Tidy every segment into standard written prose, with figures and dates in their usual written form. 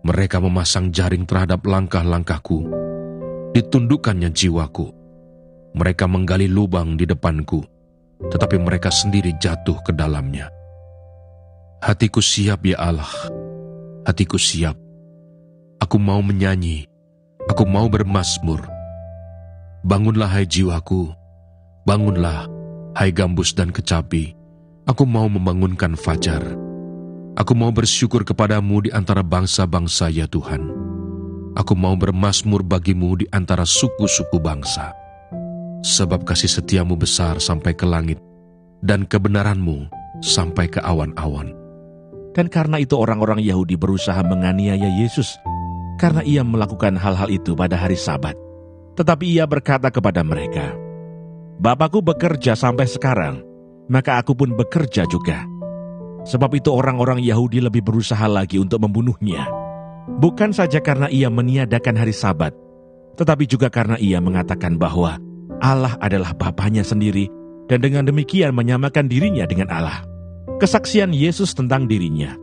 Mereka memasang jaring terhadap langkah-langkahku, ditundukkannya jiwaku. Mereka menggali lubang di depanku, tetapi mereka sendiri jatuh ke dalamnya. Hatiku siap, ya Allah, hatiku siap. Aku mau menyanyi, aku mau bermazmur. Bangunlah hai jiwaku, bangunlah hai gambus dan kecapi. Aku mau membangunkan fajar. Aku mau bersyukur kepadamu di antara bangsa-bangsa, ya Tuhan. Aku mau bermazmur bagimu di antara suku-suku bangsa. Sebab kasih setiamu besar sampai ke langit, dan kebenaranmu sampai ke awan-awan. Dan karena itu orang-orang Yahudi berusaha menganiaya Yesus, karena ia melakukan hal-hal itu pada hari Sabat. Tetapi ia berkata kepada mereka, "Bapakku bekerja sampai sekarang, maka aku pun bekerja juga." Sebab itu orang-orang Yahudi lebih berusaha lagi untuk membunuhnya. Bukan saja karena ia meniadakan hari Sabat, tetapi juga karena ia mengatakan bahwa Allah adalah Bapanya sendiri, dan dengan demikian menyamakan dirinya dengan Allah. Kesaksian Yesus tentang dirinya.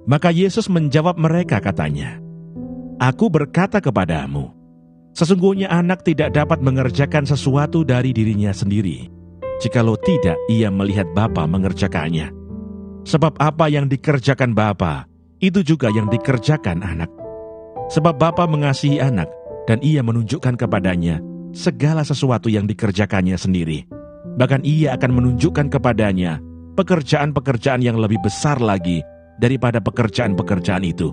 Maka Yesus menjawab mereka katanya, "Aku berkata kepadamu, sesungguhnya anak tidak dapat mengerjakan sesuatu dari dirinya sendiri, jikalau tidak ia melihat Bapa mengerjakannya. Sebab apa yang dikerjakan Bapa, itu juga yang dikerjakan anak. Sebab Bapa mengasihi anak, dan ia menunjukkan kepadanya segala sesuatu yang dikerjakannya sendiri. Bahkan ia akan menunjukkan kepadanya pekerjaan-pekerjaan yang lebih besar lagi daripada pekerjaan-pekerjaan itu,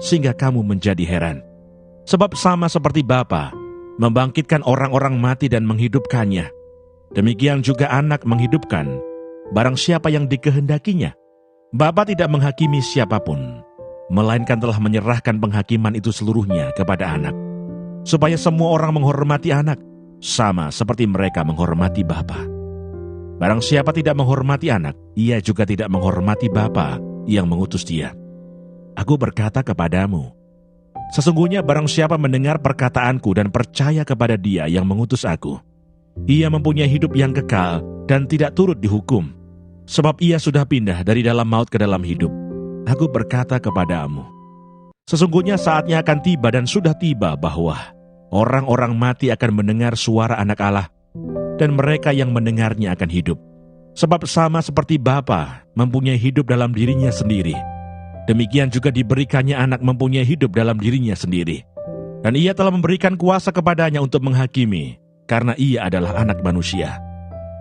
sehingga kamu menjadi heran. Sebab sama seperti Bapa membangkitkan orang-orang mati dan menghidupkannya, demikian juga anak menghidupkan barang siapa yang dikehendakinya. Bapa tidak menghakimi siapapun, melainkan telah menyerahkan penghakiman itu seluruhnya kepada anak, supaya semua orang menghormati anak, sama seperti mereka menghormati Bapa. Barang siapa tidak menghormati anak, ia juga tidak menghormati Bapa yang mengutus dia. Aku berkata kepadamu, sesungguhnya barang siapa mendengar perkataanku dan percaya kepada dia yang mengutus aku, ia mempunyai hidup yang kekal dan tidak turut dihukum, sebab ia sudah pindah dari dalam maut ke dalam hidup. Aku berkata kepadamu, sesungguhnya saatnya akan tiba dan sudah tiba bahwa orang-orang mati akan mendengar suara Anak Allah, dan mereka yang mendengarnya akan hidup. Sebab sama seperti Bapa mempunyai hidup dalam dirinya sendiri, demikian juga diberikannya anak mempunyai hidup dalam dirinya sendiri. Dan ia telah memberikan kuasa kepadanya untuk menghakimi, karena ia adalah anak manusia.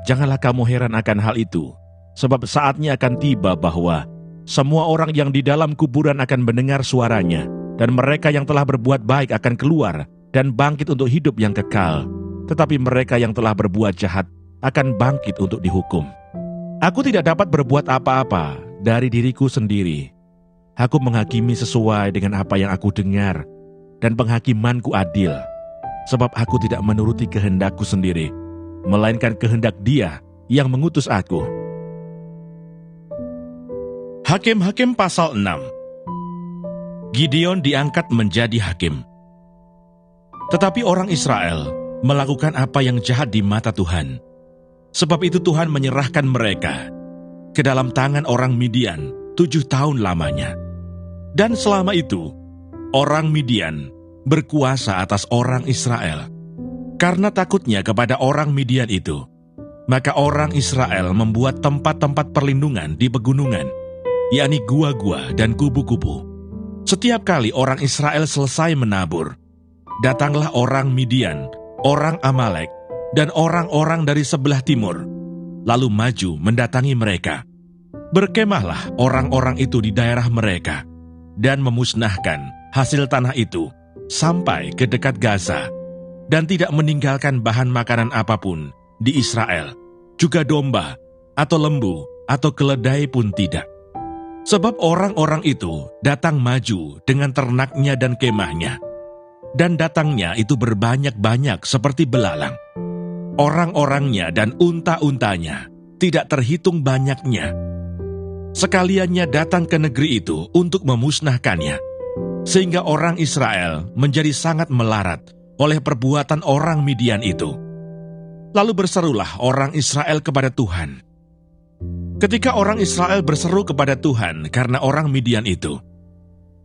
Janganlah kamu heran akan hal itu, sebab saatnya akan tiba bahwa semua orang yang di dalam kuburan akan mendengar suaranya, dan mereka yang telah berbuat baik akan keluar dan bangkit untuk hidup yang kekal, tetapi mereka yang telah berbuat jahat akan bangkit untuk dihukum. Aku tidak dapat berbuat apa-apa dari diriku sendiri. Aku menghakimi sesuai dengan apa yang aku dengar, dan penghakimanku adil, sebab aku tidak menuruti kehendakku sendiri, melainkan kehendak Dia yang mengutus aku. Hakim-Hakim pasal 6. Gideon diangkat menjadi hakim. Tetapi orang Israel melakukan apa yang jahat di mata Tuhan. Sebab itu Tuhan menyerahkan mereka ke dalam tangan orang Midian 7 tahun lamanya. Dan selama itu, orang Midian berkuasa atas orang Israel. Karena takutnya kepada orang Midian itu, maka orang Israel membuat tempat-tempat perlindungan di pegunungan, yakni gua-gua dan kubu-kubu. Setiap kali orang Israel selesai menabur, datanglah orang Midian, orang Amalek, dan orang-orang dari sebelah timur, lalu maju mendatangi mereka. Berkemahlah orang-orang itu di daerah mereka, dan memusnahkan hasil tanah itu sampai ke dekat Gaza, dan tidak meninggalkan bahan makanan apapun di Israel, juga domba, atau lembu, atau keledai pun tidak. Sebab orang-orang itu datang maju dengan ternaknya dan kemahnya, dan datangnya itu berbanyak-banyak seperti belalang. Orang-orangnya dan unta-untanya tidak terhitung banyaknya. Sekaliannya datang ke negeri itu untuk memusnahkannya, sehingga orang Israel menjadi sangat melarat oleh perbuatan orang Midian itu. Lalu berserulah orang Israel kepada Tuhan, Ketika orang Israel berseru kepada Tuhan karena orang Midian itu,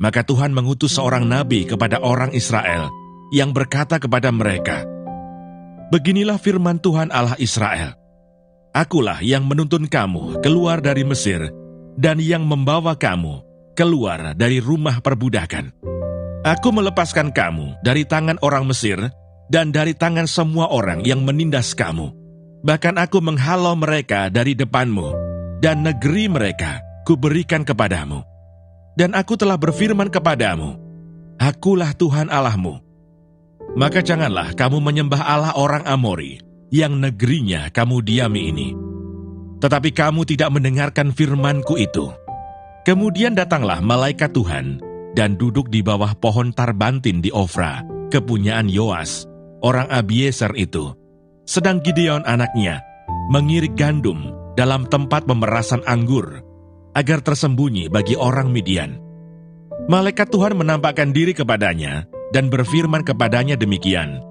maka Tuhan mengutus seorang nabi kepada orang Israel yang berkata kepada mereka, "Beginilah firman Tuhan Allah Israel, Akulah yang menuntun kamu keluar dari Mesir dan yang membawa kamu keluar dari rumah perbudakan. Aku melepaskan kamu dari tangan orang Mesir dan dari tangan semua orang yang menindas kamu. Bahkan aku menghalau mereka dari depanmu, dan negeri mereka kuberikan kepadamu. Dan aku telah berfirman kepadamu, Akulah Tuhan Allahmu. Maka janganlah kamu menyembah Allah orang Amori, yang negerinya kamu diami ini. Tetapi kamu tidak mendengarkan firmanku itu. Kemudian datanglah malaikat Tuhan dan duduk di bawah pohon tarbantin di Ofra, kepunyaan Yoas, orang Abiezer itu. Sedang Gideon anaknya mengirik gandum dalam tempat pemerasan anggur, agar tersembunyi bagi orang Midian. Malaikat Tuhan menampakkan diri kepadanya dan berfirman kepadanya demikian,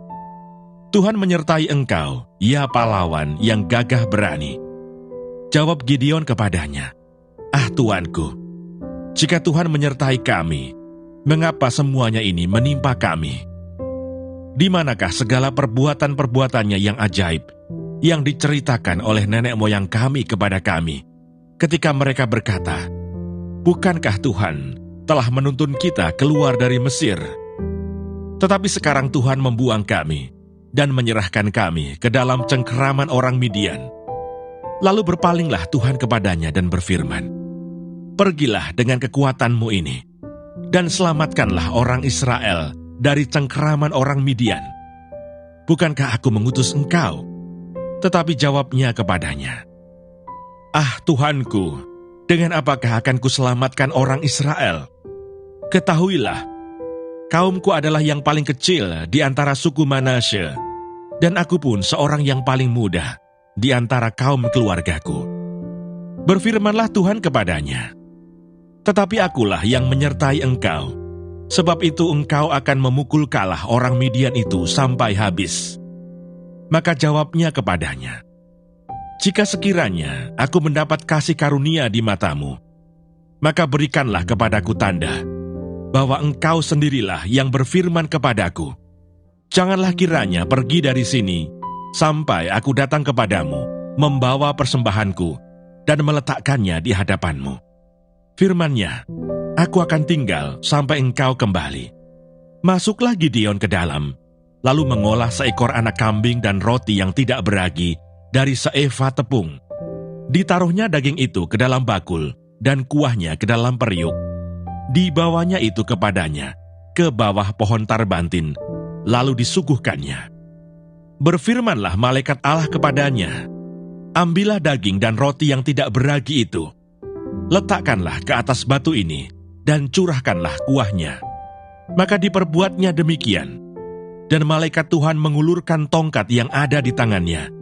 Tuhan menyertai engkau, ya pahlawan yang gagah berani. Jawab Gideon kepadanya, Tuanku, jika Tuhan menyertai kami, mengapa semuanya ini menimpa kami? Di manakah segala perbuatan-perbuatannya yang ajaib, yang diceritakan oleh nenek moyang kami kepada kami, ketika mereka berkata, Bukankah Tuhan telah menuntun kita keluar dari Mesir? Tetapi sekarang Tuhan membuang kami, dan menyerahkan kami ke dalam cengkeraman orang Midian. Lalu berpalinglah Tuhan kepadanya dan berfirman, Pergilah dengan kekuatanmu ini, dan selamatkanlah orang Israel dari cengkeraman orang Midian. Bukankah aku mengutus engkau? Tetapi jawabnya kepadanya, Tuhanku, dengan apakah akan kuselamatkan orang Israel? Ketahuilah, kaumku adalah yang paling kecil di antara suku Manasye, dan aku pun seorang yang paling muda di antara kaum keluargaku. Berfirmanlah Tuhan kepadanya, Tetapi akulah yang menyertai engkau, sebab itu engkau akan memukul kalah orang Midian itu sampai habis. Maka jawabnya kepadanya, Jika sekiranya aku mendapat kasih karunia di matamu, maka berikanlah kepadaku tanda, bahwa engkau sendirilah yang berfirman kepadaku, Janganlah kiranya pergi dari sini, sampai aku datang kepadamu, membawa persembahanku, dan meletakkannya di hadapanmu. Firman-Nya, aku akan tinggal sampai engkau kembali. Masuklah Gideon ke dalam, lalu mengolah seekor anak kambing dan roti yang tidak beragi dari seeva tepung. Ditaruhnya daging itu ke dalam bakul, dan kuahnya ke dalam periuk. Dibawanya itu kepadanya, ke bawah pohon tarbantin, lalu disuguhkannya. Berfirmanlah malaikat Allah kepadanya, Ambillah daging dan roti yang tidak beragi itu, letakkanlah ke atas batu ini, dan curahkanlah kuahnya. Maka diperbuatnya demikian, dan malaikat Tuhan mengulurkan tongkat yang ada di tangannya,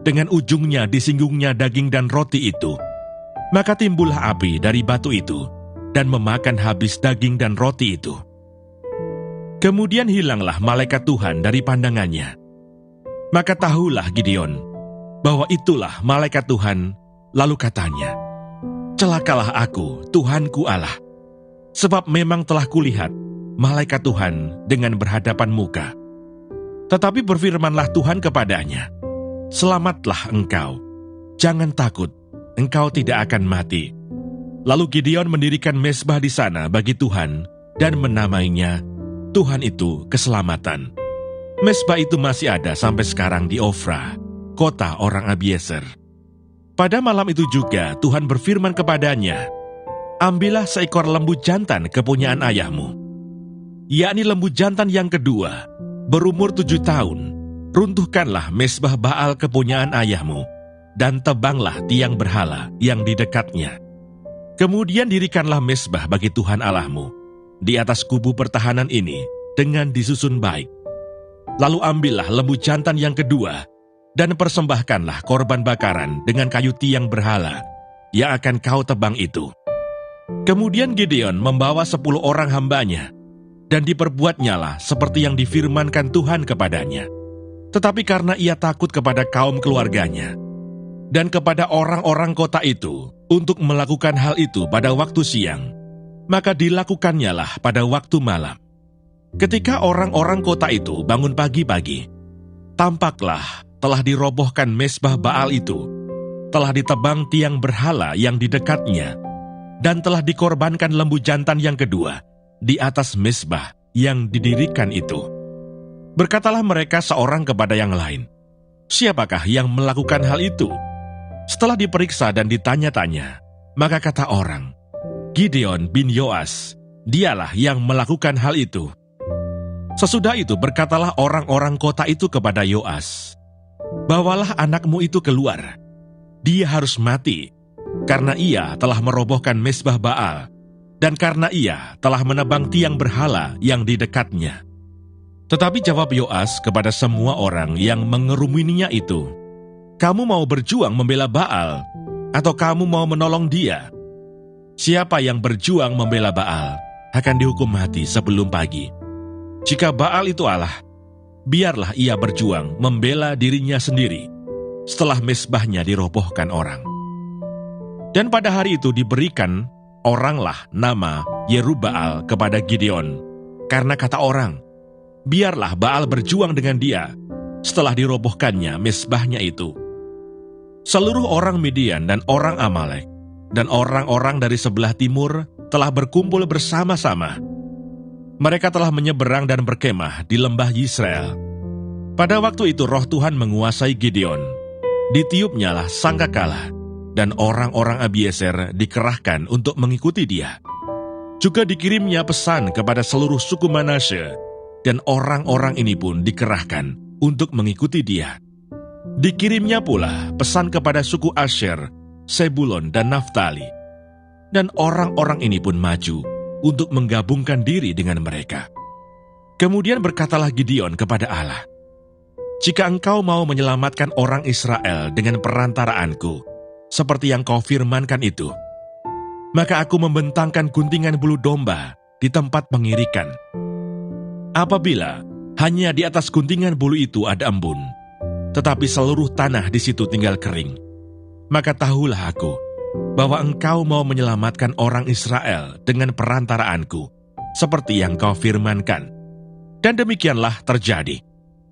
dengan ujungnya disinggungnya daging dan roti itu. Maka timbullah api dari batu itu, dan memakan habis daging dan roti itu. Kemudian hilanglah malaikat Tuhan dari pandangannya. Maka tahulah Gideon, bahwa itulah malaikat Tuhan, lalu katanya, Celakalah aku, Tuhanku Allah, sebab memang telah kulihat malaikat Tuhan dengan berhadapan muka. Tetapi berfirmanlah Tuhan kepadanya, Selamatlah engkau, jangan takut, engkau tidak akan mati. Lalu Gideon mendirikan mezbah di sana bagi Tuhan, dan menamainya, Tuhan itu keselamatan. Mezbah itu masih ada sampai sekarang di Ofra, kota orang Abiezer. Pada malam itu juga Tuhan berfirman kepadanya, Ambillah seekor lembu jantan kepunyaan ayahmu, yakni lembu jantan yang kedua, berumur 7 tahun. Runtuhkanlah mezbah Baal kepunyaan ayahmu, dan tebanglah tiang berhala yang di dekatnya. Kemudian dirikanlah mezbah bagi Tuhan Allahmu di atas kubu pertahanan ini dengan disusun baik. Lalu ambillah lembu jantan yang kedua, dan persembahkanlah korban bakaran dengan kayu tiang berhala yang akan kau tebang itu. Kemudian Gideon membawa 10 orang hambanya, dan diperbuatnyalah seperti yang difirmankan Tuhan kepadanya. Tetapi karena ia takut kepada kaum keluarganya, dan kepada orang-orang kota itu untuk melakukan hal itu pada waktu siang, maka dilakukannya pada waktu malam. Ketika orang-orang kota itu bangun pagi-pagi, tampaklah telah dirobohkan mezbah Baal itu, telah ditebang tiang berhala yang di dekatnya, dan telah dikorbankan lembu jantan yang kedua di atas mezbah yang didirikan itu. Berkatalah mereka seorang kepada yang lain, "Siapakah yang melakukan hal itu?" Setelah diperiksa dan ditanya-tanya, maka kata orang, "Gideon bin Yoas, dialah yang melakukan hal itu." Sesudah itu berkatalah orang-orang kota itu kepada Yoas, "Bawalah anakmu itu keluar. Dia harus mati, karena ia telah merobohkan mezbah Baal, dan karena ia telah menebang tiang berhala yang di dekatnya." Tetapi jawab Yoas kepada semua orang yang mengerumuninya itu, "Kamu mau berjuang membela Baal, atau kamu mau menolong dia? Siapa yang berjuang membela Baal akan dihukum mati sebelum pagi. Jika Baal itu Allah, biarlah ia berjuang membela dirinya sendiri setelah mezbahnya dirobohkan orang." Dan pada hari itu diberikan oranglah nama Yerubbaal kepada Gideon, karena kata orang, "Biarlah Baal berjuang dengan dia setelah dirobohkannya mezbahnya itu." Seluruh orang Midian dan orang Amalek dan orang-orang dari sebelah timur telah berkumpul bersama-sama. Mereka telah menyeberang dan berkemah di lembah Yisrael. Pada waktu itu roh Tuhan menguasai Gideon. Ditiupnyalah sangkakala, dan orang-orang Abiezer dikerahkan untuk mengikuti dia. Juga dikirimnya pesan kepada seluruh suku Manasye, dan orang-orang ini pun dikerahkan untuk mengikuti dia. Dikirimnya pula pesan kepada suku Asher, Sebulon, dan Naftali. Dan orang-orang ini pun maju untuk menggabungkan diri dengan mereka. Kemudian berkatalah Gideon kepada Allah, "Jika engkau mau menyelamatkan orang Israel dengan perantaraanku, seperti yang kau firmankan itu, maka aku membentangkan guntingan bulu domba di tempat pengirikan. Apabila hanya di atas guntingan bulu itu ada embun, tetapi seluruh tanah di situ tinggal kering, maka tahulah aku bahwa engkau mau menyelamatkan orang Israel dengan perantaraanku, seperti yang kau firmankan." Dan demikianlah terjadi.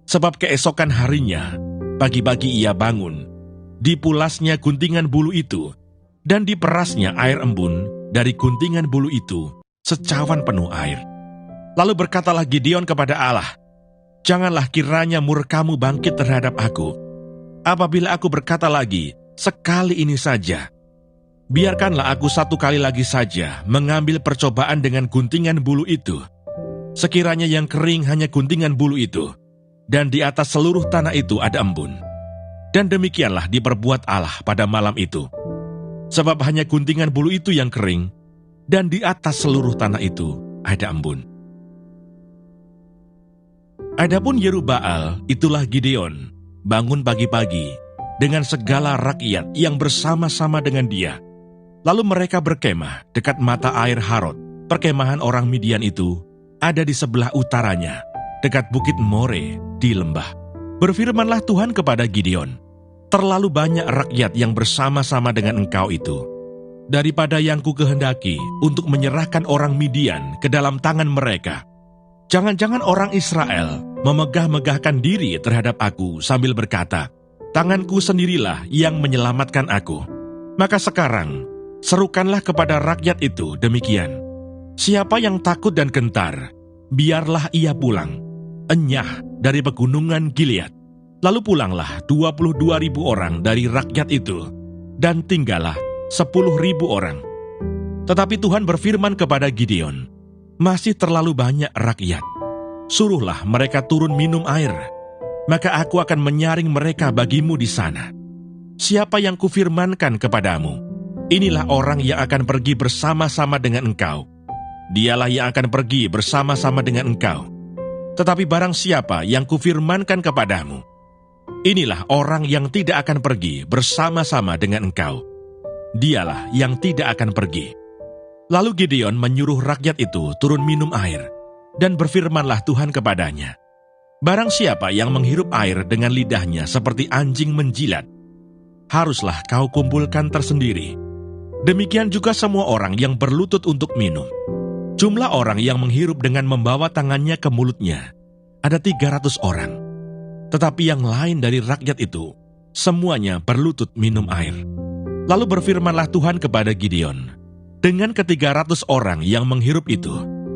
Sebab keesokan harinya, pagi-pagi ia bangun, dipulasnya guntingan bulu itu, dan diperasnya air embun dari guntingan bulu itu, secawan penuh air. Lalu berkatalah Gideon kepada Allah, "Janganlah kiranya murkamu bangkit terhadap aku, apabila aku berkata lagi, sekali ini saja. Biarkanlah aku satu kali lagi saja mengambil percobaan dengan guntingan bulu itu. Sekiranya yang kering hanya guntingan bulu itu, dan di atas seluruh tanah itu ada embun." Dan demikianlah diperbuat Allah pada malam itu. Sebab hanya guntingan bulu itu yang kering, dan di atas seluruh tanah itu ada embun. Adapun Yerubbaal, itulah Gideon, bangun pagi-pagi dengan segala rakyat yang bersama-sama dengan dia. Lalu mereka berkemah dekat mata air Harod. Perkemahan orang Midian itu ada di sebelah utaranya, dekat bukit More di lembah. Berfirmanlah Tuhan kepada Gideon, "Terlalu banyak rakyat yang bersama-sama dengan engkau itu, daripada yang ku kehendaki untuk menyerahkan orang Midian ke dalam tangan mereka. Jangan-jangan orang Israel memegah-megahkan diri terhadap aku sambil berkata, 'Tanganku sendirilah yang menyelamatkan aku.' Maka sekarang, serukanlah kepada rakyat itu demikian, 'Siapa yang takut dan gentar, biarlah ia pulang, enyah dari pegunungan Gilead.' Lalu pulanglah 22.000 orang dari rakyat itu, dan tinggallah 10.000 orang. Tetapi Tuhan berfirman kepada Gideon, 'Masih terlalu banyak rakyat. Suruhlah mereka turun minum air, maka aku akan menyaring mereka bagimu di sana. Siapa yang kufirmankan kepadamu, inilah orang yang akan pergi bersama-sama dengan engkau. Dialah yang akan pergi bersama-sama dengan engkau. Tetapi barang siapa yang kufirmankan kepadamu, inilah orang yang tidak akan pergi bersama-sama dengan engkau. Dialah yang tidak akan pergi.' Lalu Gideon menyuruh rakyat itu turun minum air, dan berfirmanlah Tuhan kepadanya, 'Barang siapa yang menghirup air dengan lidahnya seperti anjing menjilat, haruslah kau kumpulkan tersendiri. Demikian juga semua orang yang berlutut untuk minum. Jumlah orang yang menghirup dengan membawa tangannya ke mulutnya ada 300 orang. Tetapi yang lain dari rakyat itu, semuanya berlutut minum air. Lalu berfirmanlah Tuhan kepada Gideon, dengan ke-300 orang yang menghirup itu,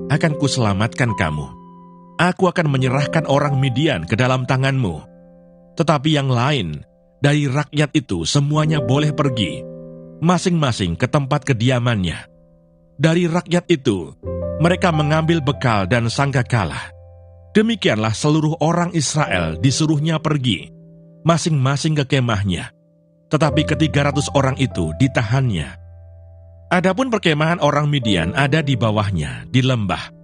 akan kuselamatkan kamu. Aku akan menyerahkan orang Midian ke dalam tanganmu. Tetapi yang lain dari rakyat itu semuanya boleh pergi, masing-masing ke tempat kediamannya. Dari rakyat itu, mereka mengambil bekal dan sangkakala. Demikianlah seluruh orang Israel disuruhnya pergi, masing-masing ke kemahnya. Tetapi ke-300 orang itu ditahannya. Adapun perkemahan orang Midian ada di bawahnya, di lembah.